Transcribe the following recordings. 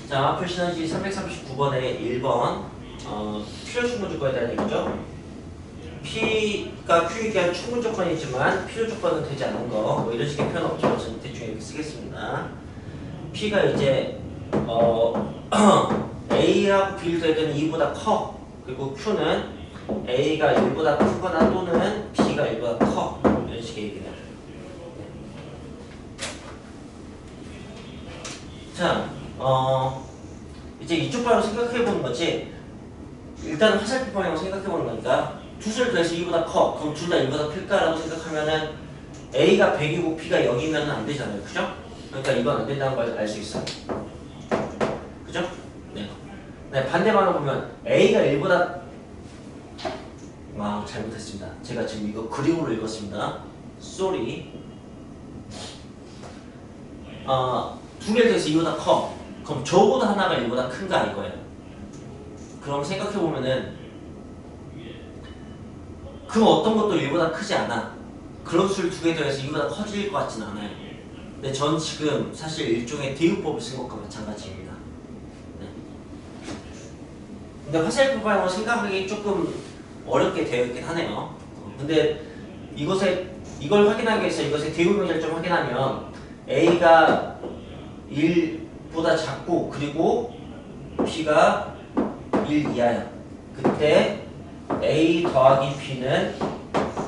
자, 표시난지 339번에 1번 필요 충분 조건에 대한 얘기죠. P가 Q에 대한 충분 조건이지만 필요 조건은 되지 않은 거, 뭐 이런 식의 표현 없죠. 저는 대충 이렇게 쓰겠습니다. P가 이제 A하고 B를 더할 때는 2보다 커. 그리고 Q는 A가 1보다 크거나 또는 B가 1보다 커. 이런 식의 얘기를. 자, 이제 이쪽 방향 생각해보는 거지. 일단은 화살표 방향으로 생각해보는 거니까 두 수를 더해서 2보다 커. 그럼 둘 다 1보다 클까라고 생각하면은 A가 100이고 B가 0이면 안 되잖아요. 그죠? 그러니까 이건 안 된다는 걸 알 수 있어요. 그죠? 네. 네, 반대방으로 보면 A가 1보다 잘못했습니다. 제가 지금 이거 그림으로 읽었습니다. sorry. 두 개를 더해서 2보다 커. 그럼 저보다 하나가 1보다 큰가 이거예요. 그럼 생각해보면은 그 어떤 것도 1보다 크지 않아. 그런 수를 두 개 더해서 2보다 커질 것 같지는 않아요. 근데 전 지금 사실 일종의 대유법을 쓴 것과 마찬가지입니다. 네. 근데 화살표 방향으로 생각하기 조금 어렵게 되어 있긴 하네요. 근데 이걸 확인하기 위해서 이것의 대우 명제를 좀 확인하면 A가 1보다 작고 그리고 B가 1 이하야. 그때 A 더하기 B는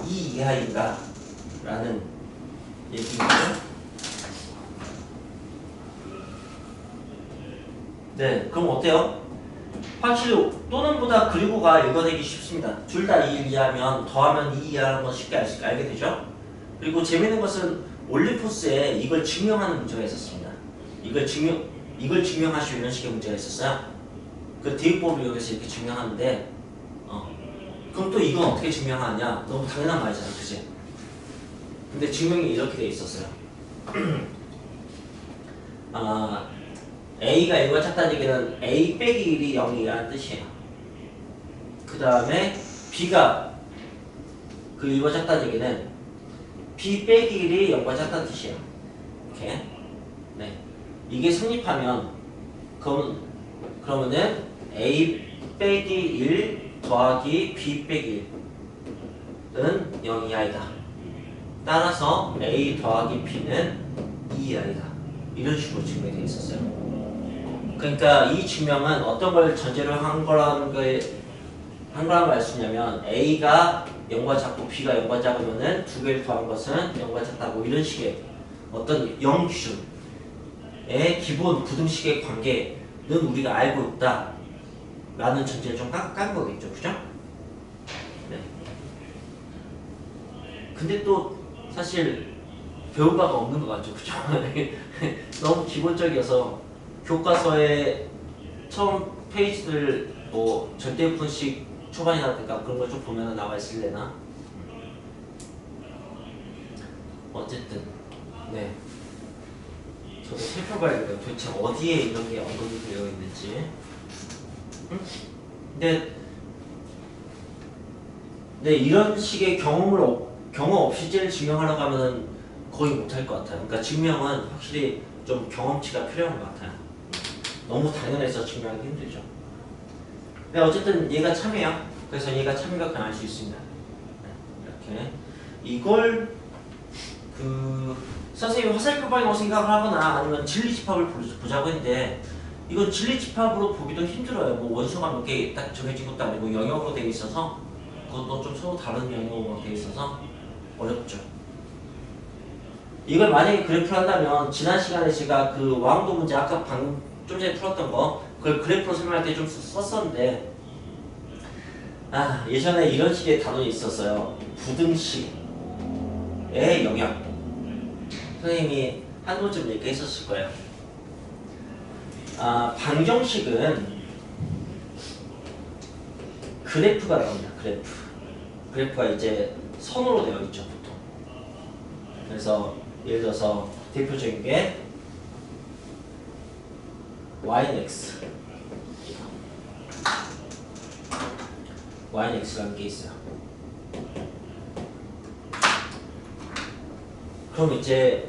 2 이하인가? 라는 얘기죠. 네, 그럼 어때요? 확실히 또는보다 그리고가 읽어내기 쉽습니다. 둘 다 1 이하면 더하면 2 이하라는 건 쉽게 알게 되죠. 그리고 재밌는 것은 올리포스에 이걸 증명하는 문제가 있었습니다. 이걸 증명하시오 이런 식의 문제가 있었어요. 그 대입법을 이용해서 이렇게 증명하는데 그럼 또 이건 어떻게 증명하냐? 너무 당연한 말이잖아, 그치? 근데 증명이 이렇게 돼 있었어요. A가 1보다 작다는 얘기는 A 빼기 1이 0이라는 뜻이에요. 그 다음에 B가 그 1보다 작다는 얘기는 B 빼기 1이 0보다 작다는 뜻이에요. 이렇게. 네. 이게 성립하면 그러면은 A 빼기 1 더하기 B 빼기 1은 0 이하이다. 따라서 A 더하기 B는 2 이하이다. 이런 식으로 증명이 되어 있었어요. 그러니까 이 증명은 어떤 걸 전제로 한 거라는 걸 알 수 있냐면 A가 0과 작고 B가 0과 작으면은 두 개를 더한 것은 0과 작다고 이런 식의 어떤 0 기준의 기본 부등식의 관계는 우리가 알고 있다 라는 전제를 좀 깐 거겠죠. 그죠? 네. 근데 또 사실 배울 바가 없는 것 같죠. 그죠? 너무 기본적이어서 교과서의 처음 페이지들 뭐 절대분식 초반이라든가 그런 걸 좀 보면 나와 있을래나? 어쨌든 네, 저도 살펴봐야겠네요. 도대체 어디에 이런 게 언급이 되어 있는지. 근데 네, 이런 식의 경험 없이를 증명하려고 하면 거의 못할 것 같아요. 그러니까 증명은 확실히 좀 경험치가 필요한 것 같아요. 너무 당연해서 증명하기 힘들죠. 근데 어쨌든 얘가 참이에요. 그래서 얘가 참이가 강할 수 있습니다. 이렇게 이걸 선생님이 화살표 방향으로 생각을 하거나 아니면 진리집합을 보자고 했는데 이건 진리집합으로 보기도 힘들어요. 뭐 원소가 몇 개 딱 정해진 것도 아니고 영역으로 되어 있어서 그것도 좀 서로 다른 영역으로 되어 있어서 어렵죠. 이걸 만약에 그래프를 한다면 지난 시간에 제가 그 왕도 문제 아까 좀 전에 풀었던 거 그걸 그래프로 설명할 때 좀 썼었는데 예전에 이런 식의 단원이 있었어요. 부등식의 영역. 선생님이 한 번쯤 얘기했었을 거예요. 방정식은 그래프가 나옵니다. 그래프가 이제 선으로 되어 있죠, 보통. 그래서 예를 들어서 대표적인 게 y는 x, y는 x라는 게 있어요. 그럼 이제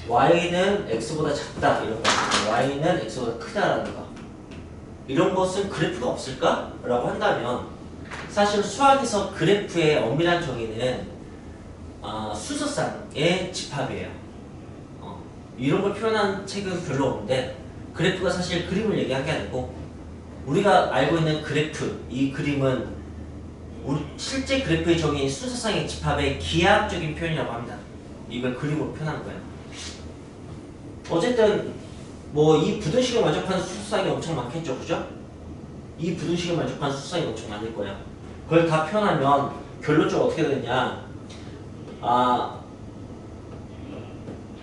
y는 x보다 작다 이런 거, y는 x보다 크다라는 거. 이런 것은 그래프가 없을까? 라고 한다면 사실 수학에서 그래프의 엄밀한 정의는 순서쌍의 집합이에요. 이런 걸 표현한 책은 별로 없는데 그래프가 사실 그림을 얘기한 게 아니고 우리가 알고 있는 그래프, 이 그림은 실제 그래프의 정의인 순서쌍의 집합의 기하학적인 표현이라고 합니다. 이걸 그림으로 표현한 거예요. 어쨌든 뭐 이 부등식을 만족하는 순서쌍이 엄청 많겠죠, 그죠? 이 부등식을 만족하는 순서쌍이 엄청 많을 거예요. 그걸 다 표현하면 결론적으로 어떻게 되느냐?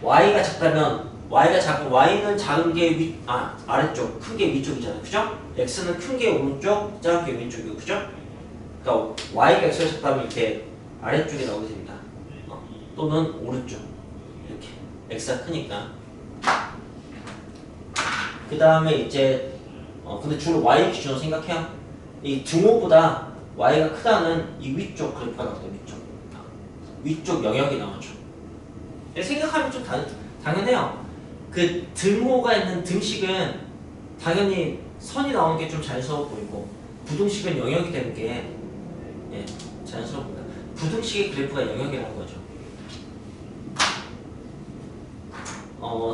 y가 작다면 y가 작은 y는 작은 게 아래쪽, 큰 게 위쪽이잖아요, 그죠? x는 큰 게 오른쪽, 작은 게 왼쪽이고, 그죠? 그러니까 y가 x가 작다면 이렇게 아래쪽에 나오게 됩니다. 또는 오른쪽 이렇게 x가 크니까. 그 다음에 이제 근데 주로 y 기준으로 생각해요. 이 등호보다 y가 크다는 이 위쪽 그래프가 나오죠. 위쪽 영역이 나오죠. 생각하면 좀 당연해요. 그 등호가 있는 등식은 당연히 선이 나오는 게 좀 자연스러워 보이고 부등식은 영역이 되는 게 자연스러워 보인다. 부등식의 그래프가 영역이라는 거죠.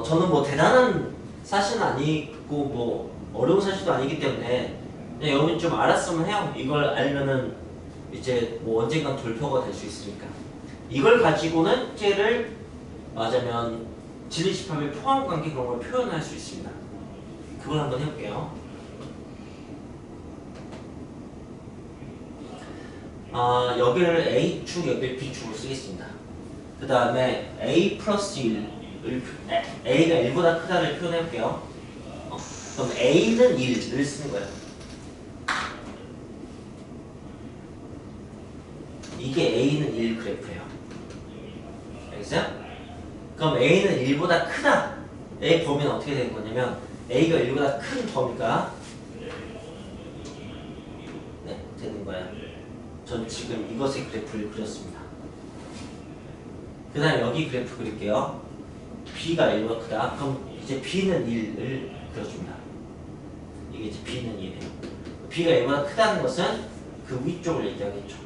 저는 뭐 대단한 사실은 아니고 뭐 어려운 사실도 아니기 때문에 그냥 여러분이 좀 알았으면 해요. 이걸 알면은 이제 뭐 언젠간 돌표가 될 수 있으니까. 이걸 가지고는 쟤를 말하자면 진리집합의 포함관계 그런 걸 표현할 수 있습니다. 그걸 한번 해볼게요. 여기를 A축, 여기를 B축으로 쓰겠습니다. 그 다음에 A 플러스 1을 A가 1보다 크다를 표현해볼게요. 그럼 A는 1을 쓰는 거예요. 이게 A는 1 그래프예요. 알겠어요? 그럼 A는 1보다 크다. 의 범위는 어떻게 되는 거냐면 A가 1보다 큰 범위가 되는 거예요. 전 지금 이것의 그래프를 그렸습니다. 그 다음에 여기 그래프 그릴게요. B가 1보다 크다. 그럼 이제 B는 1을 그려줍니다. 이게 이제 B는 1이에요. B가 1보다 크다는 것은 그 위쪽을 얘기하겠죠.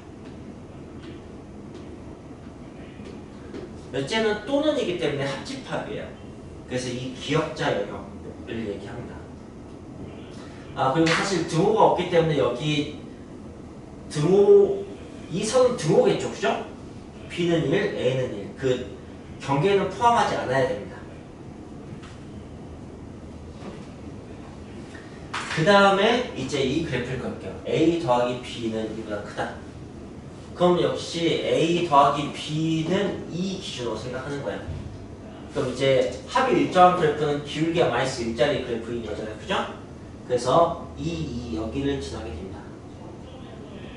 몇째는 또는이기 때문에 합집합이에요. 그래서 이 기역자 영역을 얘기합니다. 그리고 사실 등호가 없기 때문에 여기 등호, 이 선은 등호겠죠, 그죠? B는 1, A는 1. 그 경계는 포함하지 않아야 됩니다. 그 다음에 이제 이 그래프를 그릴게요. A 더하기 B는 이보다 크다. 그럼 역시 A 더하기 B는 이 기준으로 생각하는 거예요. 그럼 이제 합이 일정한 그래프는 기울기가 마이너스 1짜리 그래프인 거잖아요, 그죠? 그래서 여기를 지나게 됩니다.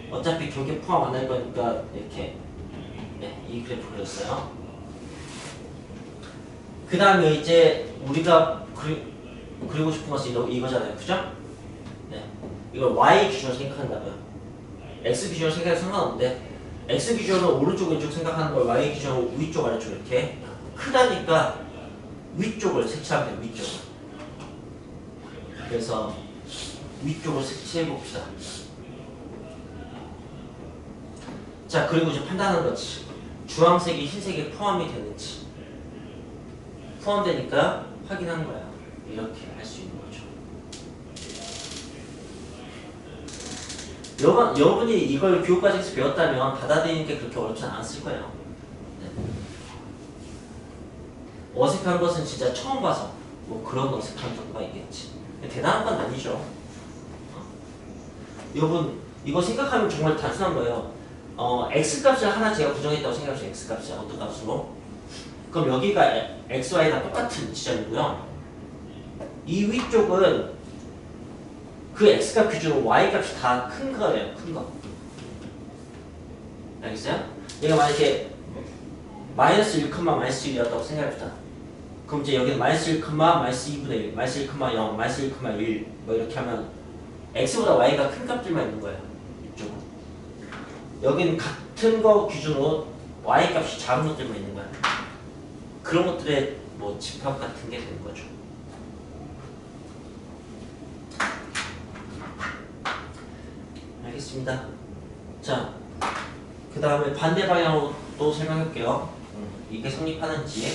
어차피 경계 포함 안 할 거니까 이렇게 이 그래프 그렸어요. 그 다음에 이제 우리가 그리고 싶은 것은 이거잖아요, 그죠? 이걸 Y 기준으로 생각한다고요. X 기준으로 생각해도 상관없는데 X 기준으로 오른쪽 왼쪽 생각하는 걸 Y 기준으로 위쪽 아래쪽 이렇게 크다니까 위쪽을 색칠하면 돼요. 위쪽을. 그래서 위쪽을 색칠해 봅시다. 자, 그리고 이제 판단하는 거지. 주황색이 흰색에 포함이 되는지. 포함되니까 확인하는 거야. 이렇게 할 수 있는 거죠. 여러분이 이걸 교육과정에서 배웠다면 받아들이는 게 그렇게 어렵지 않았을 거예요. 어색한 것은 진짜 처음 봐서 뭐 그런 어색한 정도가 있겠지. 대단한 건 아니죠. 여러분 이거 생각하면 정말 단순한 거예요. x값을 하나 제가 구정했다고 생각해보세요. x값이 어떤 값으로? 그럼 여기가 x, y가 똑같은 지점이고요. 이 위쪽은 그 x값 기준으로 y값이 다 큰 거예요. 큰 거. 알겠어요? 얘가 만약에 마이너스 1, 마이너스 1이었다고 생각해봅시다. 그럼 이제 여기는 마이너스 1, 마이너스 2분의 1, 마이너스 1, 0, 마이너스 1, 1 뭐 이렇게 하면 x보다 y가 큰 값들만 있는 거예요. 이쪽은. 여기는 같은 거 기준으로 y 값이 작은 것들만 있는 거야. 그런 것들의 뭐 집합 같은 게 되는 거죠. 됐습니다. 자, 그 다음에 반대 방향으로 또 설명할게요. 이게 성립하는지.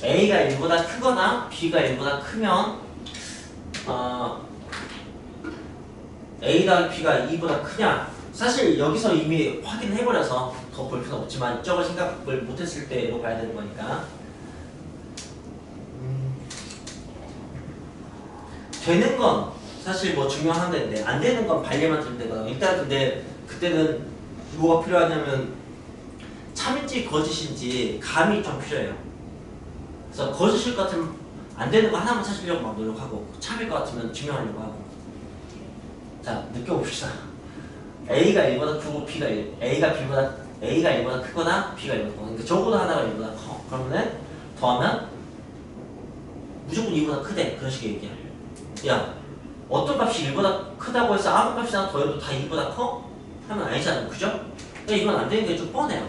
A가 1보다 크거나 B가 1보다 크면 A 더하기 B가 2보다 크냐? 사실 여기서 이미 확인해버려서 더 볼 필요는 없지만 이쪽을 생각을 못했을 때로 봐야 되는 거니까. 되는 건 사실 뭐 중요한 데인데 안 되는 건 반례만 들면 되거든요. 일단 근데 그때는 뭐가 필요하냐면 참인지 거짓인지 감이 좀 필요해요. 그래서 거짓일 것 같으면 안 되는 거 하나만 찾으려고 막 노력하고 참일 것 같으면 증명하려고 하고. 자, 느껴봅시다. A가 1보다 크고 B가 1, A가 1보다 크거나 B가 1보다 크고, 그러니까 적어도 하나가 1보다 커. 그러면은 더하면 무조건 2보다 크대. 그런 식의 얘기야. 야, 어떤 값이 1보다 크다고 해서 아무 값이나 더해도 다 2보다 커? 하면 아니잖아요. 그죠? 근데 이건 안 되는 게 좀 뻔해요.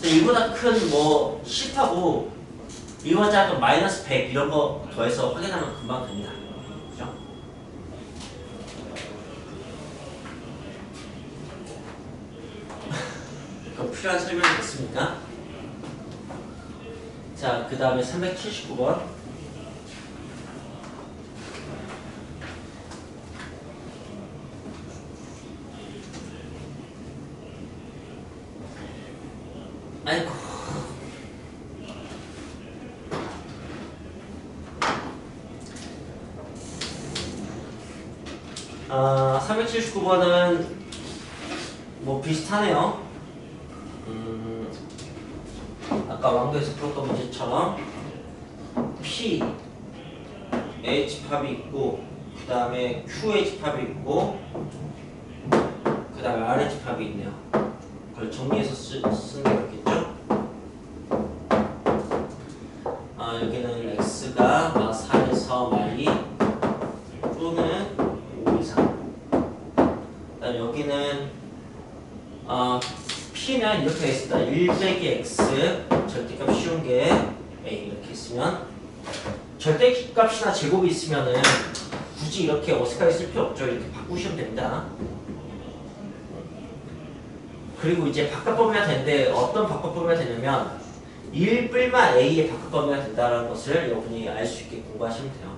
1보다 큰 뭐 10하고 1보다 작은 마이너스 100 이런 거 더해서 확인하면 금방 됩니다. 그죠? 그럼 필요한 설명이 됐습니까? 자, 그 다음에 379번. 아이고. 379번은 뭐 비슷하네요. 아까 왕도에서 풀었던 문제처럼 P H팝이 있고 그 다음에 QH팝이 있고 그 다음에 RH팝이 있네요. 그걸 정리해서 쓰는 게 맞겠죠? 여기는 X가 막 4에서 막 2 또는 5 이상. 그다음 여기는 P는 이렇게 되겠습니다. 1 빼기 X 절대값 쉬운 게 A 이렇게 있으면 절대값이나 제곱이 있으면은 굳이 이렇게 어색하게 쓸 필요 없죠. 이렇게 바꾸시면 됩니다. 그리고 이제 바깥범위가 되는데 어떤 바깥범위가 되냐면 1 뿔만 A의 바깥범위가 된다는 것을 여러분이 알 수 있게 공부하시면 돼요.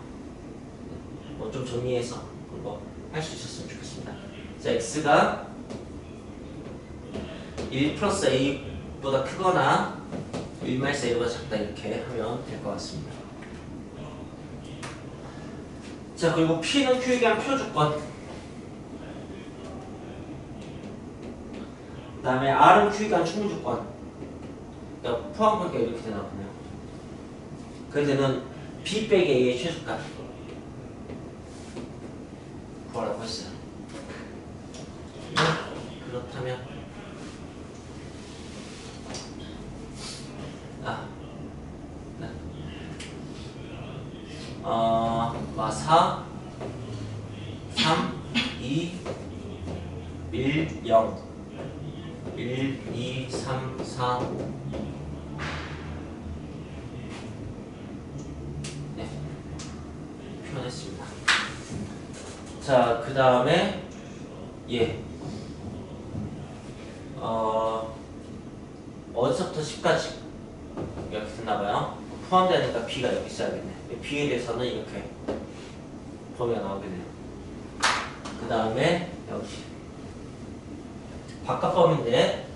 뭐 좀 정리해서 그거 할 수 있었으면 좋겠습니다. 자, X가 1 플러스 A보다 크거나 1 마이너스 A보다 작다 이렇게 하면 될 것 같습니다. 자, 그리고 P는 Q에 대한 표조건. 그 다음에 R은 Q에 대한 충분조건. 그러니까 포함관계가 이렇게 되나 보네요. 그래서 얘는 B 빼기 A의 최소값 구하라고 했어요. 그렇다면 네. 4 3 2 1 0 1 2 3 4 네, 표현했습니다. 자, 그 다음에 어디서부터 10까지 이렇게 됐나봐요. 포함되니까 B가 여기 있어야겠네. B에 대해서는 이렇게 범위가 나오겠네요. 그 다음에 여기 바깥범위인데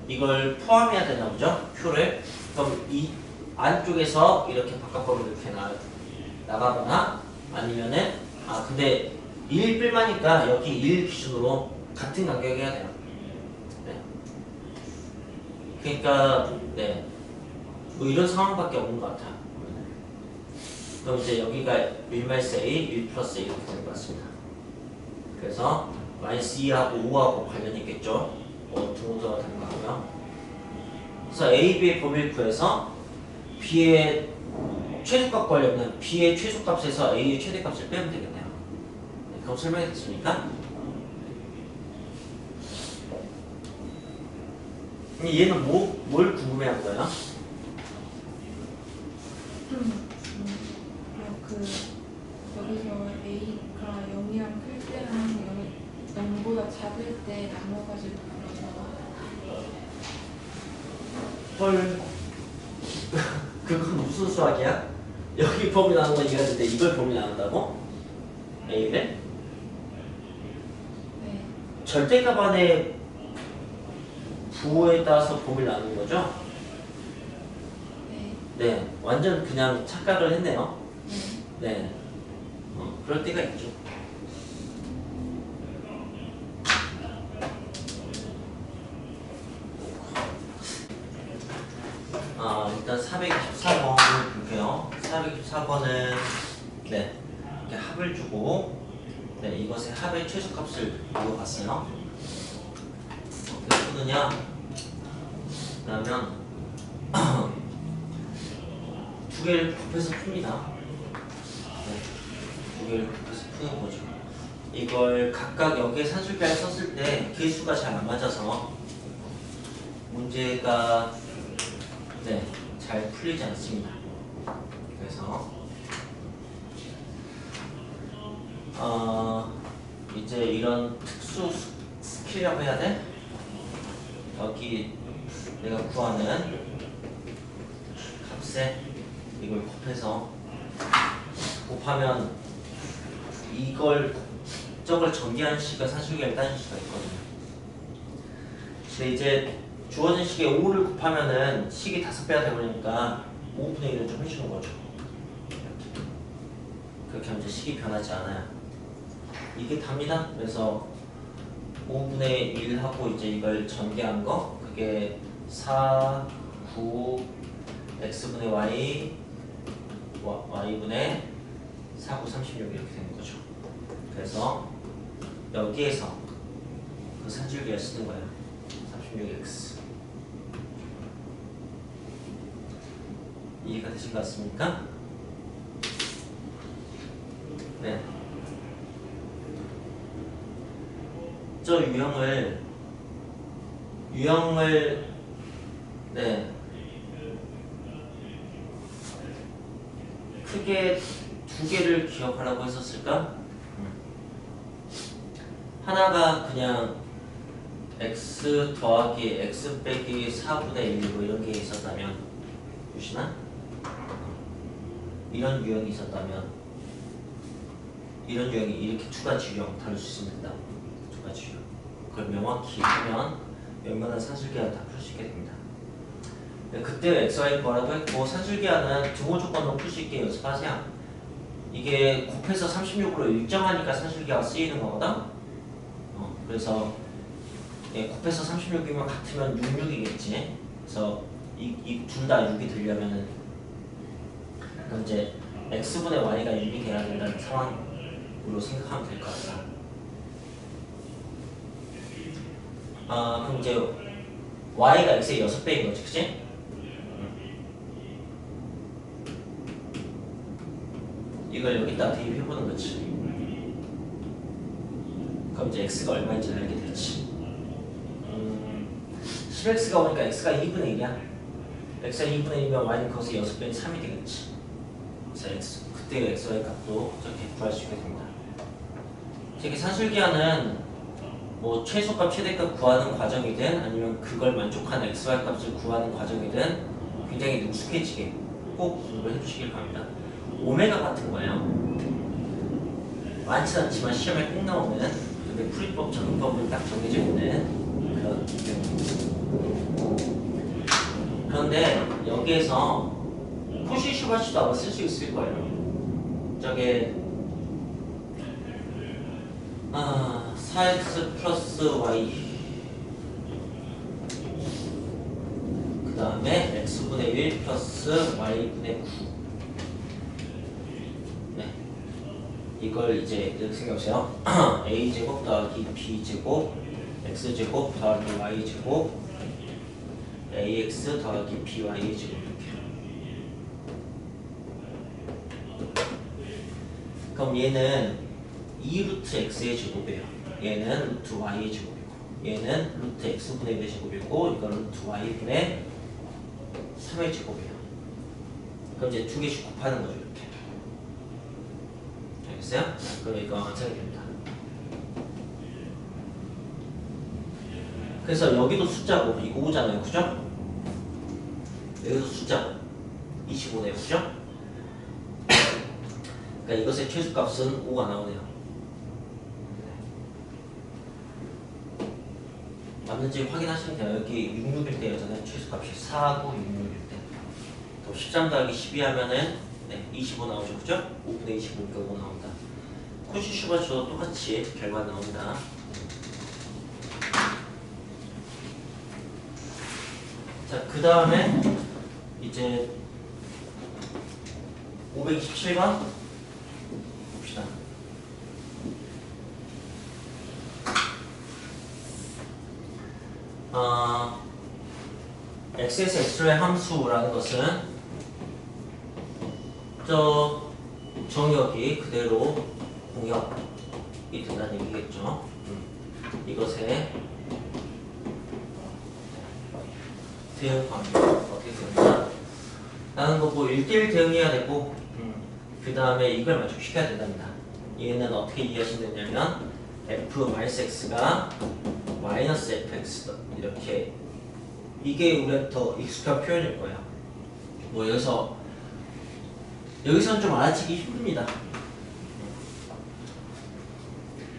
이걸 포함해야 되나 보죠? Q를. 그럼 이 안쪽에서 이렇게 바깥범위를 이렇게 나가거나 아니면은 근데 1 뿔마니까 여기 1 기준으로 같은 간격이 해야 돼요. 네. 그러니까 네. 뭐 이런 상황밖에 없는 것 같아요. 그럼 이제 여기가 1 마이너스 A, 1 플러스 A 이렇게 될 것 같습니다. 그래서 마이너스 2하고 5하고 관련이 있겠죠. 등호도가 되는 거 하고요. 그래서 A, B의 범위를 구해서 B의 최소값 관련은 B의 최소값에서 A의 최대값을 빼면 되겠네요. 네, 그럼 설명이 됐습니까? 얘는 뭘 궁금해한 거예요? 여기서 A가 0이랑 클 때랑 0보다 이거 잡을 때 나눠가지고 헐. 그건 무슨 수학이야? 여기 범위 나오는 건 이해하는데 이걸 범위 나온다고? A를? 네. 절대값 안에 부호에 따라서 범위를 나누는 거죠? 네. 네, 완전 그냥 착각을 했네요. 네. 네, 그럴 때가 있죠. 일단 424번을 볼게요. 424번은 네, 이렇게 합을 주고 네, 이것의 합의 최소값을 물어봤어요. 어떻게 푸느냐? 그러면 두 개를 곱해서 풉니다. 네, 두 개를 곱해서 푸는 거죠. 이걸 각각 여기에 산술기를 썼을 때 개수가 잘 안 맞아서 문제가 네, 잘 풀리지 않습니다. 그래서 이제 이런 특수 스킬이라고 해야 돼? 여기 내가 구하는 값에 이걸 곱하면 저걸 전개하는 식의 산술기를 따질 수가 있거든요. 근데 이제 주어진 식에 5를 곱하면은 식이 5배가 되버리니까 5분의 1을 좀 해주는 거죠. 그렇게 하면 이제 식이 변하지 않아요. 이게 답니다. 그래서 5분의 1 하고 이제 이걸 전개한 거 그게 4, 9, x분의 y, y분의 4, 9, 36 이렇게 되는 거죠. 그래서 여기에서 그 산술기를 쓰는 거예요. 36x. 이해가 되신 것 같습니까? 네. 저 유형을 네, 크게 두 개를 기억하라고 했었을까? 하나가 그냥 x 더하기 x 빼기 4분의 1 뭐 이런 게 있었다면 유시나? 이런 유형이 있었다면 이런 유형이 이렇게 두 가지 유형 다룰 수 있습니다. 두 가지 유형. 그걸 명확히 하면 웬만한 산술기한 다 풀 수 있게 됩니다. 그때 xy 뭐라고 했고 산술기하는 등호 조건으로 풀 수 있게 연습하세요. 이게 곱해서 36으로 일정하니까 산술기가 쓰이는 거거든. 그래서 곱해서 36이면 같으면 66이겠지. 그래서 이 둘 다 6이 되려면은 그럼 이제 x분의 y가 6이 돼야 된다는 상황으로 생각하면 될 것 같아. 그럼 이제 y가 x의 6배인 거지, 그치? 이걸 여기다 대입해보는 거지. 그럼 이제 x가 얼마인지 알게 되지. 10x가 오니까 x가 2분의 1이야. x가 2분의 1이면 y는 거기서 6배인 3이 되겠지. 그래서 그때 xy 값도 저렇게 구할 수 있게 됩니다. 이렇게 산술기하는 뭐 최소값, 최대값 구하는 과정이든 아니면 그걸 만족하는 xy 값을 구하는 과정이든 굉장히 능숙해지게 꼭 공부를 해주시길 바랍니다. 오메가 같은 거예요. 많지 않지만 시험에 꼭 나오는 근데 풀이법, 적용법은 딱 정해져 있는 그런 유형입니다. 그런데 여기에서 코시슈바시도 아마 쓸 수 있을 거예요. 저게 4x 플러스 y 그 다음에 x분의 1 플러스 y분의 9 네. 이걸 이제 이렇게 생각해보세요. a제곱 더하기 b제곱 x제곱 더하기 y제곱 ax 더하기 by제곱 이렇게. 그럼 얘는 2루트 x의 제곱이에요. 얘는 루트 y의 제곱이고 얘는 루트 x분의 1의 제곱이고 이건 루트 y분의 3의 제곱이에요. 그럼 이제 두 개씩 곱하는 거죠. 이렇게. 알겠어요? 그럼 이거 완성이 됩니다. 그래서 여기도 숫자고 이거 5잖아요, 그죠? 여기도 숫자고 25네요, 그죠? 그러니까 이것의 최소값은 5가 나오네요. 맞는지 확인하시면 돼요. 여기 66일 때 여전히 최소값이 4고 66일 때. 또 13 더하기 12 하면은 25 나오죠, 그죠? 5분의 25니까 5 나온다. 코시 슈바츠도 똑같이 결과 나옵니다. 자, 그 다음에 이제 527번 봅시다. x에서 x로의 함수라는 것은 저 정역이 그대로 공역이 된다는 얘기겠죠. 이것의 대응 방법 어떻게 되느냐 라는 거고 1대1 대응해야 되고 그 다음에 이걸 만족시켜야 된답니다. 얘는 어떻게 이해하시면 되냐면 f-x가 마이너스 fx 이렇게 이게 우리한테 더 익숙한 표현일 거예요. 뭐 여기서는 좀 알아채기 힘듭니다.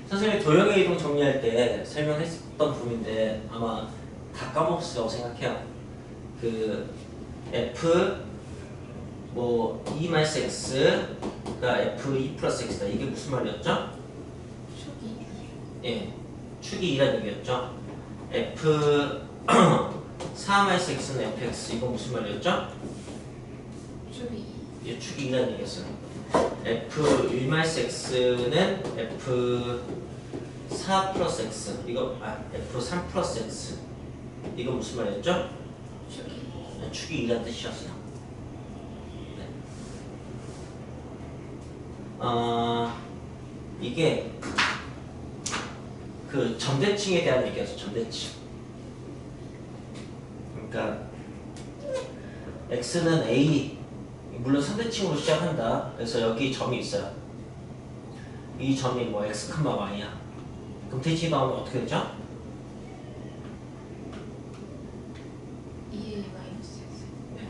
선생님이 도형의 이동 정리할 때 설명했었던 부분인데 아마 다 까먹었을 거라고 생각해요. 그 f 뭐 e 마이너스 x가 f2 플러스 x다. 이게 무슨 말이었죠? 축이 예, 축이 2라는 얘기였죠. f 4 마이너스 x는 fx 이건 무슨 말이었죠? 축이 예, 축이 2라는 얘기였어요. f1 마이너스 x는 f4 플러스 x 이거 f3 플러스 x 이거 무슨 말이었죠? 축이 2라는 뜻이었어요. 네. 이게 그 점대칭에 대한 얘기였어. 점대칭. 그러니까 x는 a 물론 선대칭으로 시작한다. 그래서 여기 점이 있어요. 이 점이 뭐 x, y야. 그럼 대칭이 나오면 어떻게 되죠? 2a 마이너스 x 네.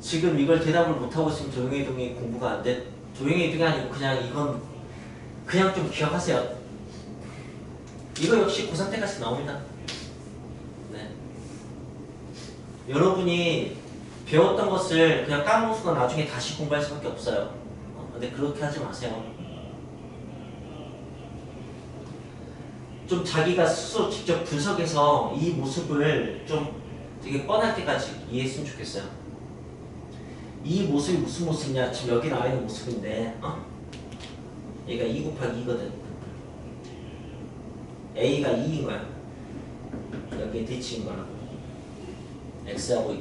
지금 이걸 대답을 못하고 있으면 도형의 이동이 공부가 안 돼. 도형의 이동이 아니고 그냥 이건 그냥 좀 기억하세요. 이거 역시 고3 때까지 나옵니다. 네. 여러분이 배웠던 것을 그냥 까먹어서 나중에 다시 공부할 수밖에 없어요. 근데 그렇게 하지 마세요. 좀 자기가 스스로 직접 분석해서 이 모습을 좀 되게 뻔할 때까지 이해했으면 좋겠어요. 이 모습이 무슨 모습이냐? 지금 여기 나와 있는 모습인데, 얘가 2 곱하기 2거든. A가 2인 거야. 여기에 대칭인 거라고. X하고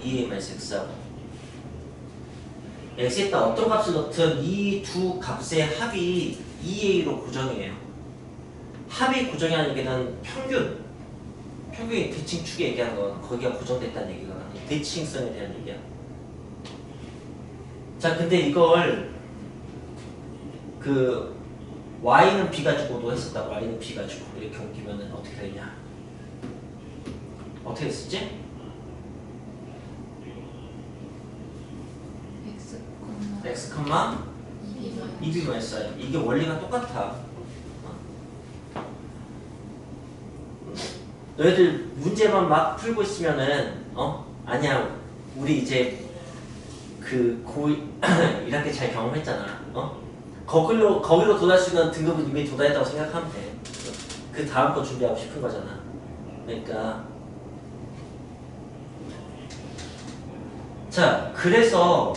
2A 마이너스 X하고. X에다 어떤 값을 넣든 이 두 값의 합이 2A로 고정이에요. 합이 고정이라는 얘기는 평균이 대칭축에 얘기하는 건 거기가 고정됐다는 얘기가 대칭성에 대한 얘기야. 자, 근데 이걸 그 y는 b 가지고도 했었다. y는 b 가지고 이렇게 옮기면은 어떻게 되냐? 어떻게 됐었지? x, 2b 마이너스 i. 이게 원리가 똑같아. 너희들 문제만 막 풀고 있으면은 아니야 우리 이제 그 고1 학기 잘 경험했잖아. 거기로 도달할 수 있는 등급은 이미 도달했다고 생각하면 돼. 그 다음 거 준비하고 싶은 거잖아. 그러니까 자, 그래서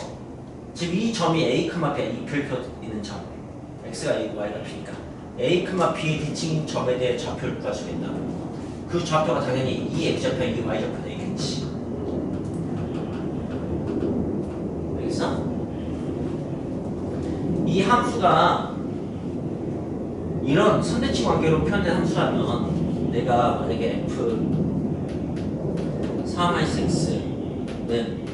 지금 이 점이 a, b에 입혀 있는 점 x가 a고 y가 b니까 a, b의 대칭 점에 대해 좌표를 구하시겠다. 그 좌표가 당연히 이 x좌표, 이 y좌표 되겠지. 알겠어? 이 함수가 이런 선대칭 관계로 표현된 함수라면 내가 만약에 f4-x는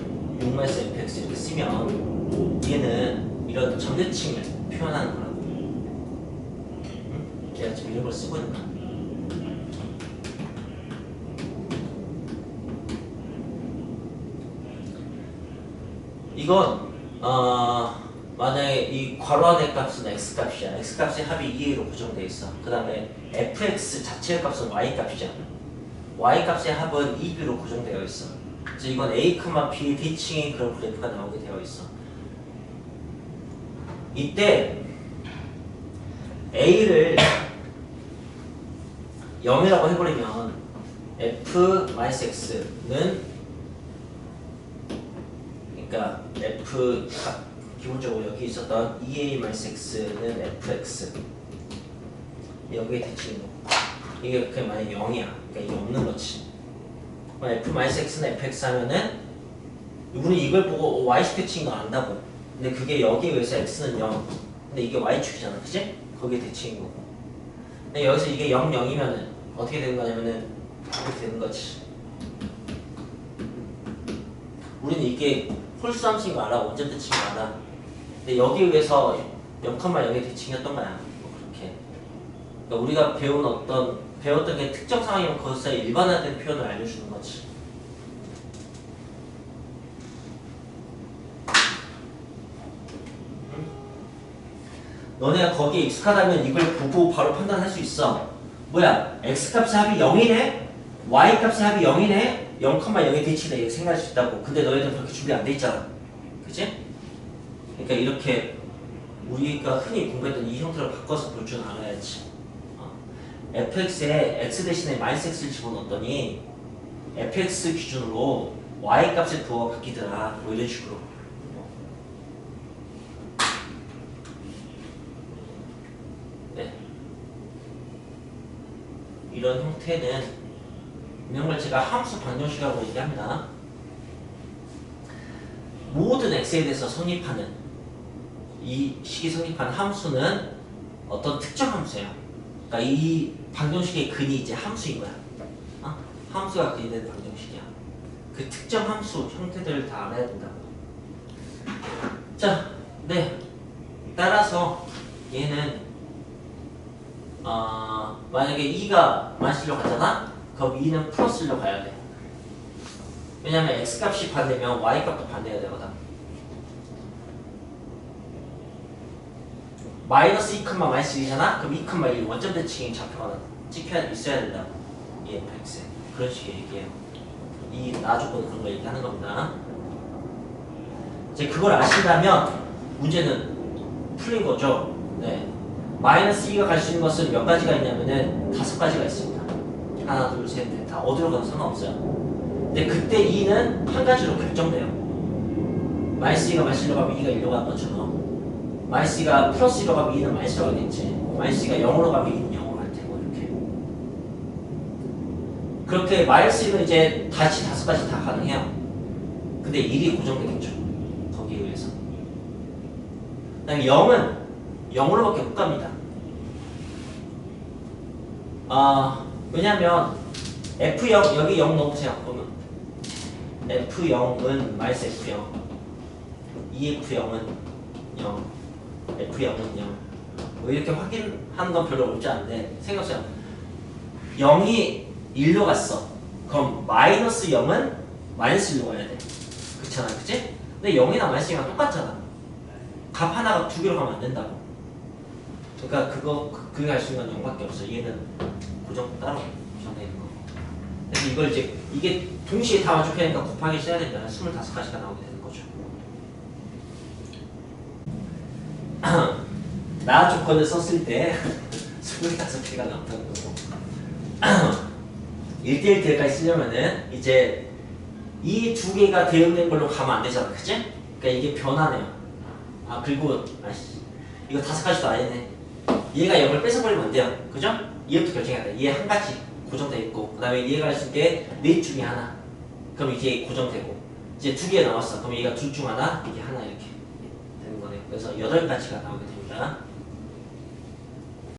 6-fx 이렇게 쓰면 얘는 이런 점대칭을 표현하는 거라고. 이런 걸 쓰고 있는 거야. 이건 만약에 이 괄호 안의 값은 x값이야. x값의 합이 2a로 고정되어 있어. 그 다음에 fx 자체의 값은 y값이잖아. y값의 합은 2b로 고정되어 있어. 그래서 이건 a, b 대칭인 그런 그래프가 나오게 되어 있어. 이때 a를 0이라고 해버리면 f-x는 그러니까 f 기본적으로 여기 있었던 2a-x는 fx 여기에 대칭인 거. 이게 그냥 만약에 0이야. 그러니까 이게 없는 거지. f-x는 fx 하면은 우리는 이걸 보고 y축 대칭인 거 안다고. 근데 그게 여기에 의해서 x는 0. 근데 이게 y축이잖아. 그치? 거기에 대칭인 거고. 근데 여기서 이게 0, 0이면은 어떻게 되는 거냐면은 이렇게 되는 거지. 우리는 이게 홀수 함수인 거 알아. 원점 대칭인 거 알아. 근데 여기에 의해서 0,0의 대칭이었던 거야. 뭐 그렇게. 그러니까 우리가 배웠던 게 특정 상황이면 그것에 일반화된 표현을 알려주는 거지. 너네가 거기에 익숙하다면 이걸 보고 바로 판단할 수 있어. 뭐야? x값의 합이 0이네? y값의 합이 0이네? 0,0의 대칭이다 이렇게 생각할 수 있다고. 근데 너희들은 그렇게 준비 안 돼 있잖아. 그치? 그러니까 이렇게 우리가 흔히 공부했던 이 형태로 바꿔서 볼 줄 알아야지. fx에 x 대신에 -x를 집어넣었더니 fx 기준으로 y값의 부호가 바뀌더라. 뭐 이런 식으로. 네. 이런 형태는 이런 걸 제가 함수 방정식이라고 얘기합니다. 모든 x에 대해서 성립하는 이 식이 성립한 함수는 어떤 특정 함수예요. 그러니까 이 방정식의 근이 이제 함수인 거야. 함수가 근이 된 방정식이야. 그 특정 함수 형태들을 다 알아야 된다고. 자, 네. 따라서 얘는 만약에 2가 마이너스로 가잖아? 그럼 2는 플러스로 가야 돼. 왜냐면 x값이 반대면 y값도 반대해야 되거든. 마이너스 2, 마이너스 1이잖아? 그럼 2, 1 원점 대칭이 찍혀 있어야 된다. 이 fx에. 그런 식의 얘기예요. 이 나조건 그런 거 얘기하는 겁니다. 이제 그걸 아신다면 문제는 풀린 거죠. 네. 마이너스 2가 갈 수 있는 것은 몇 가지가 있냐면은 5가지가 있습니다. 하나, 둘, 셋, 넷. 다 어디로 가도 상관없어요. 근데 그때 2는 한 가지로 결정돼요. 마이너스 2가 마이너스 1로 가면 2가 1로 가는 것처럼 마이너스 2가 플러스 1로 가면 2는 마이너스로 가겠지. 마이너스 2가 0으로 가면 2는 0으로 갈 테고 이렇게. 그렇게 마이너스 1은 이제 다시 5가지 다 가능해요. 근데 1이 고정되겠죠. 거기에 의해서. 그 다음에 0은 0으로밖에 못 갑니다. 왜냐면 F0 여기 0 넣어보세요. 그러면 F0은 마이너스 F0 2F0은 0 F0은 0 뭐 이렇게 확인하는 건 별로 어렵지 않은데 생각해보세요. 0이 1로 갔어. 그럼 마이너스 0은 마이너스 1로 가야 돼. 그렇잖아. 그치? 근데 0이나 마이너스 0이랑 똑같잖아. 값 하나가 2개로 가면 안 된다고. 그러니까 그게 갈 수 있는 건 0밖에 없어. 얘는 고정 따로 고정되어 있는 거. 그래서 이걸 이제 이게 동시에 다 만족해야 되니까 곱하기 써야 되면 25가지가 나오게 되는 거죠. 나 조건을 썼을 때 25개가 나온다는 거고 1대1 대까지 쓰려면은 이제 이 2개가 대응된 걸로 가면 안 되잖아. 그치? 그러니까 이게 변하네요. 그리고 이거 5가지도 아니네. 얘가 0을 뺏어버리면 안 돼요. 그죠? 얘부터 결정해야 돼. 얘 한 가지 고정돼 있고 그 다음에 얘가 할 수 있게 넷 중에 하나. 그럼 이게 고정되고 이제 2개 남았어. 그럼 얘가 둘 중 하나, 이게 하나 이렇게 되는 거네요. 그래서 8가지가 나오게 됩니다.